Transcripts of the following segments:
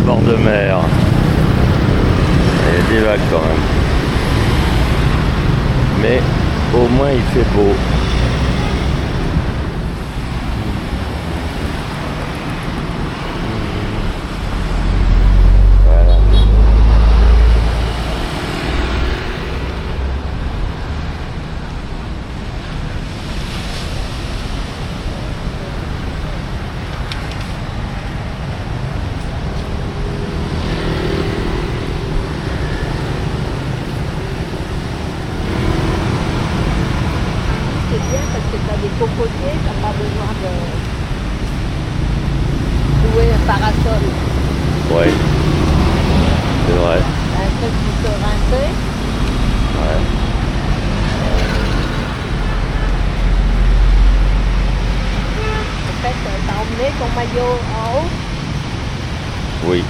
bord de mer. Il y a des vagues quand même. Mais au moins il fait beau. Voilà. C'est bien parce que tu as des cocotiers, tu n'as pas besoin de louer un parasol. Ouais, c'est vrai. Un truc qui se rincer. Ouais. En fait, tu as emmené ton maillot en haut. Oui.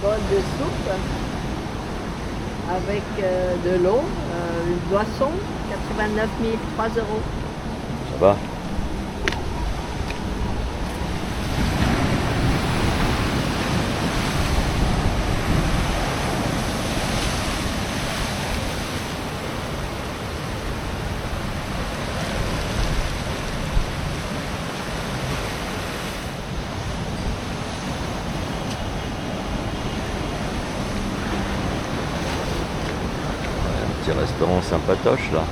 Bol de soupe avec de l'eau, une boisson, 89 000, 3 euros. Ça va. Petit restaurant sympatoche là.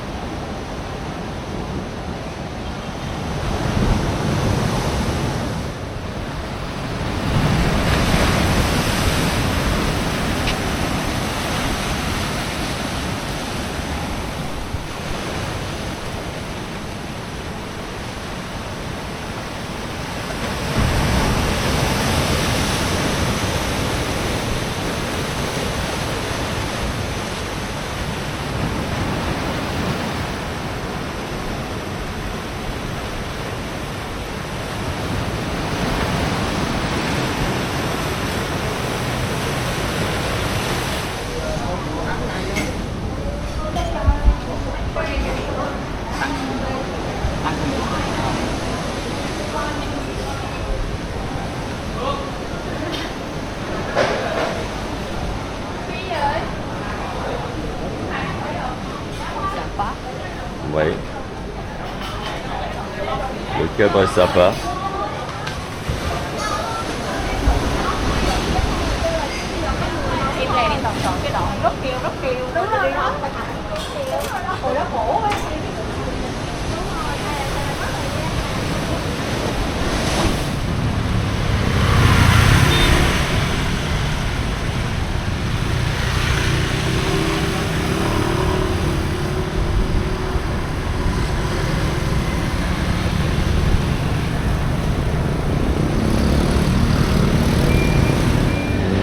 Sympa. Oui. Le cadre est sympa. Im này đi còn cái đoạn rất kêu đúng rồi đó. Hồi đó khổ quá.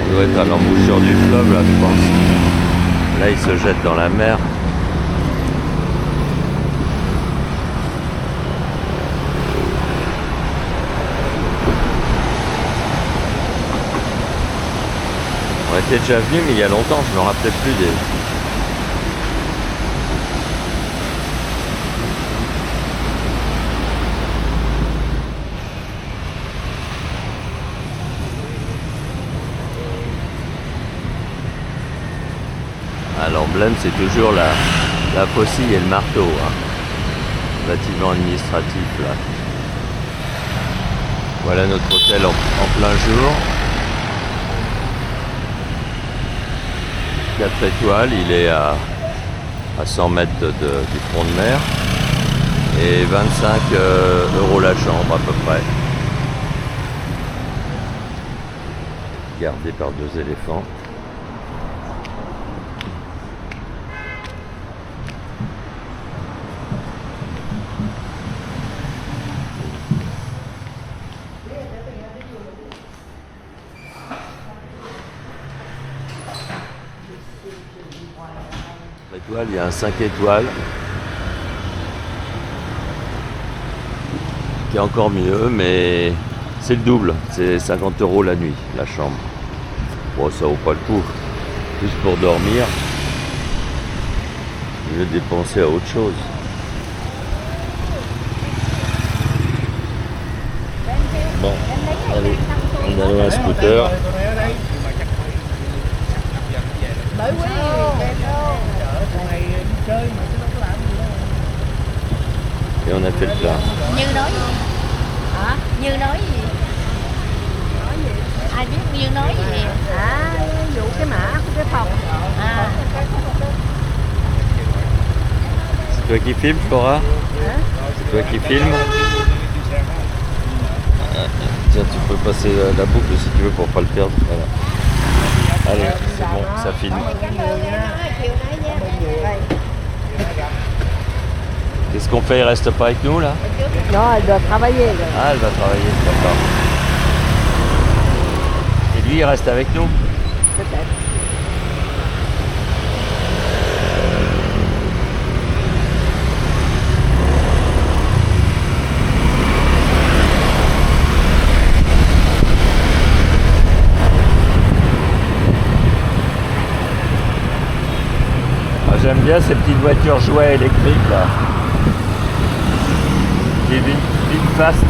On doit être à l'embouchure du fleuve là, je pense. Là, il se jette dans la mer. On était déjà venu, mais il y a longtemps, je me rappelais plus des. Ah, l'emblème, c'est toujours la faucille et le marteau. Hein. Bâtiment administratif, là. Voilà notre hôtel en plein jour. 4 étoiles, il est à 100 mètres du front de mer. Et 25 € la chambre à peu près. Gardé par 2 éléphants. Étoile, il y a un 5 étoiles qui est encore mieux, mais c'est le double, c'est 50 € la nuit, la chambre. Bon, ça vaut pas le coup, juste pour dormir, je vais dépenser à autre chose. Bon, allez, on a un scooter. Et on a fait le plein. Như nói gì? Hả? Như nói gì? Nói gì? Ai biết Như nói gì? À, vụ cái mã của cái phòng. À. C'est toi qui filmes, Flora? C'est toi qui filmes? Tiens, tu peux passer la boucle si tu veux pour pas le perdre. Voilà. Allez, c'est bon, ça filme. Qu'est-ce qu'on fait? Il reste pas avec nous là? Non, elle doit travailler. Là. Ah, elle va travailler, d'accord. Et lui, il reste avec nous? Peut-être. J'aime bien ces petites voitures jouets électriques là. Qui vite fast.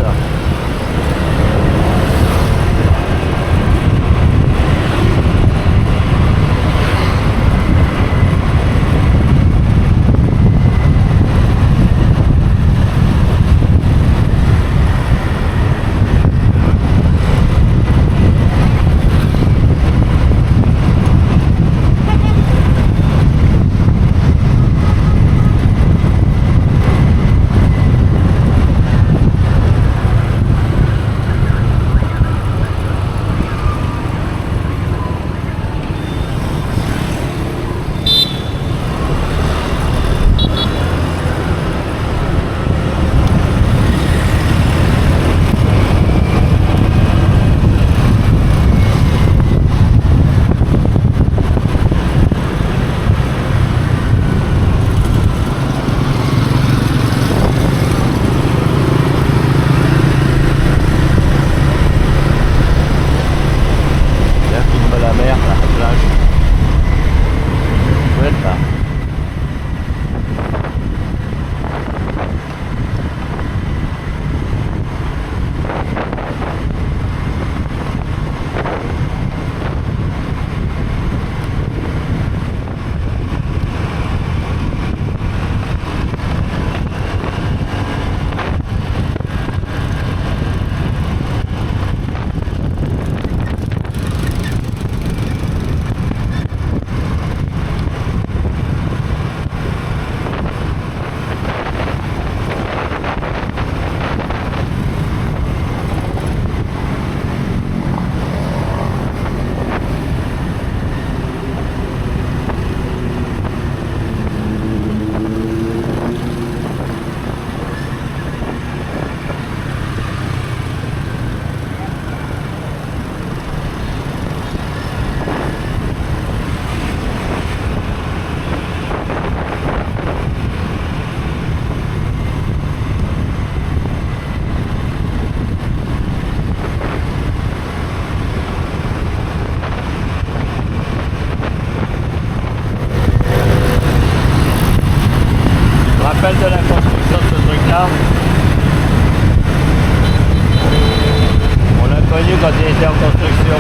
De la construction de ce truc là, on l'a connu quand il était en construction.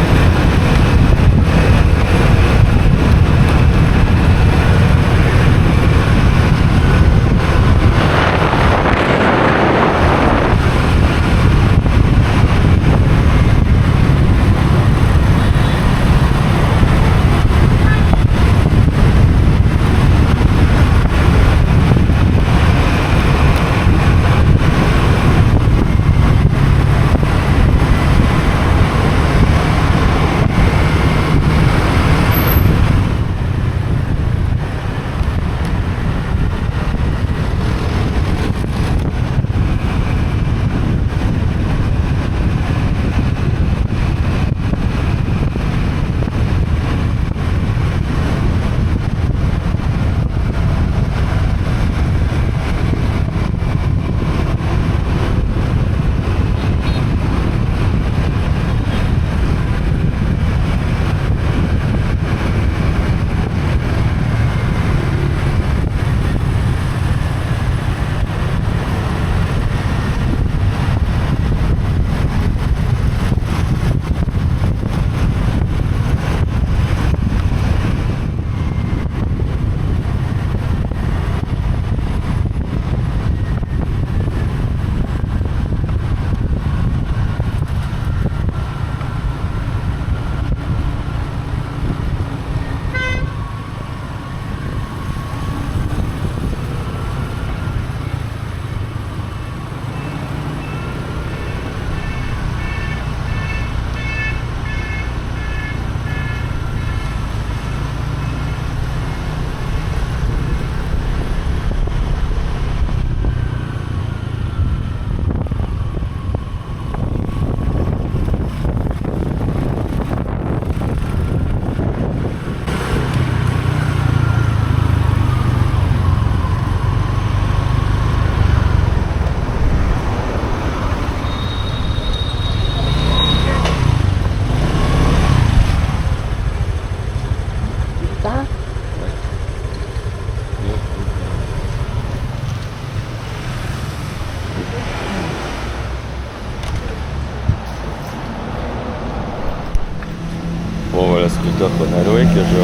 la scooter qu'on a loué que je...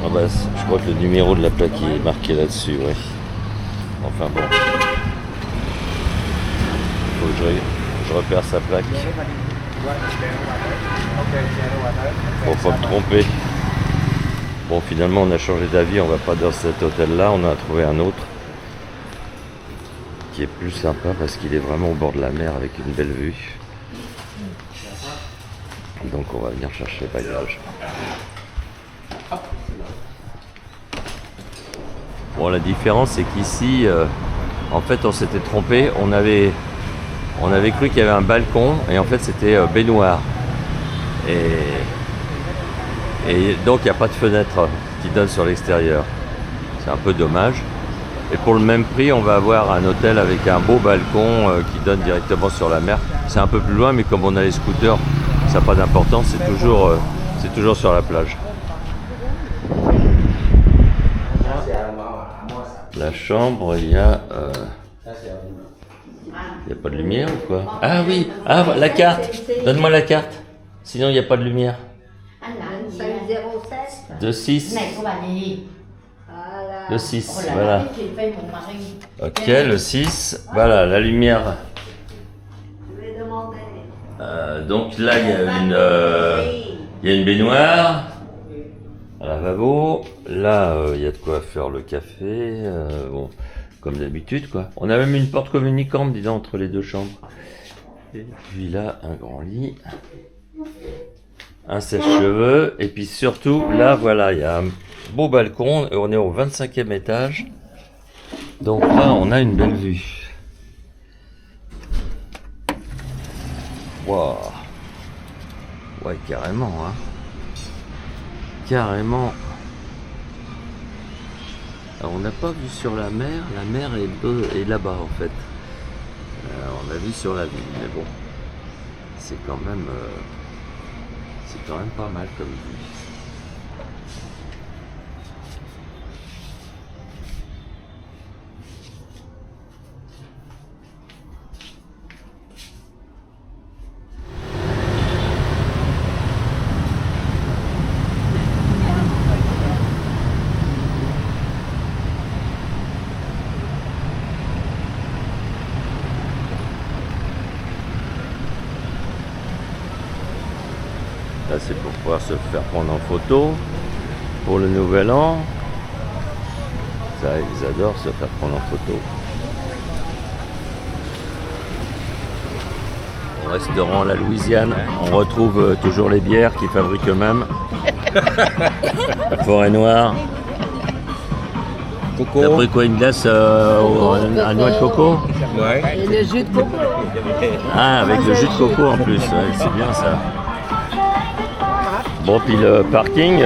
Ah bah, je crois que le numéro de la plaque est marqué là-dessus, oui. Enfin bon. Faut que je repère sa plaque. Faut pas me tromper. Bon, finalement on a changé d'avis, on va pas dans cet hôtel-là, on a trouvé un autre qui est plus sympa parce qu'il est vraiment au bord de la mer avec une belle vue. Donc on va venir chercher les bagages. Bon, la différence c'est qu'ici, en fait on s'était trompé, on avait cru qu'il y avait un balcon et en fait c'était baignoire. Et donc il n'y a pas de fenêtre qui donne sur l'extérieur. C'est un peu dommage. Et pour le même prix, on va avoir un hôtel avec un beau balcon qui donne directement sur la mer. C'est un peu plus loin, mais comme on a les scooters, ça n'a pas d'importance, c'est toujours sur la plage. La chambre, il y a pas de lumière ou quoi? Ah oui, ah la carte. Donne-moi la carte. Sinon il n'y a pas de lumière. 2-6. Le 6, voilà. Ok, le 6, voilà, la lumière. Donc là, il y a une baignoire, un lavabo. Là, il y a de quoi faire le café. Bon, comme d'habitude, quoi. On a même une porte communicante, dis donc, entre les deux chambres. Et puis là, un grand lit. Un sèche-cheveux. Et puis surtout, là, voilà, il y a un beau balcon. On est au 25e étage. Donc là, on a une belle vue. Waouh. Ouais, carrément, hein. Carrément. Alors, on n'a pas vu sur la mer. La mer est là-bas, en fait. On a vu sur la ville, mais bon. C'est quand même pas mal comme vue. Là, c'est pour pouvoir se faire prendre en photo pour le nouvel an. Ça, ils adorent se faire prendre en photo. Au restaurant La Louisiane, on retrouve toujours les bières qu'ils fabriquent eux-mêmes. Forêt Noire. Coco. T'as pris quoi, une glace à noix de coco? Ouais. Et le jus de coco. Ah, avec le jus de coco en plus, ouais, c'est bien ça. Bon, puis le parking,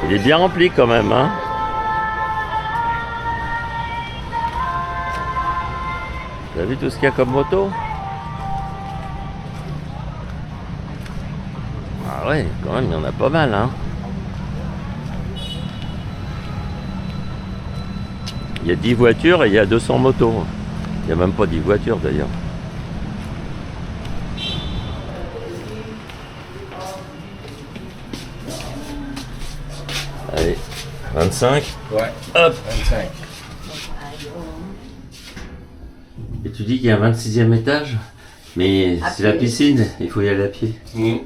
il est bien rempli quand même, hein. T'as vu tout ce qu'il y a comme moto? Ah ouais, quand même, il y en a pas mal, hein. Il y a 10 voitures et il y a 200 motos. Il n'y a même pas 10 voitures d'ailleurs. Allez, 25. Ouais. Hop. 25. Et tu dis qu'il y a un 26e étage? Mais c'est la piscine, il faut y aller à pied. Mmh.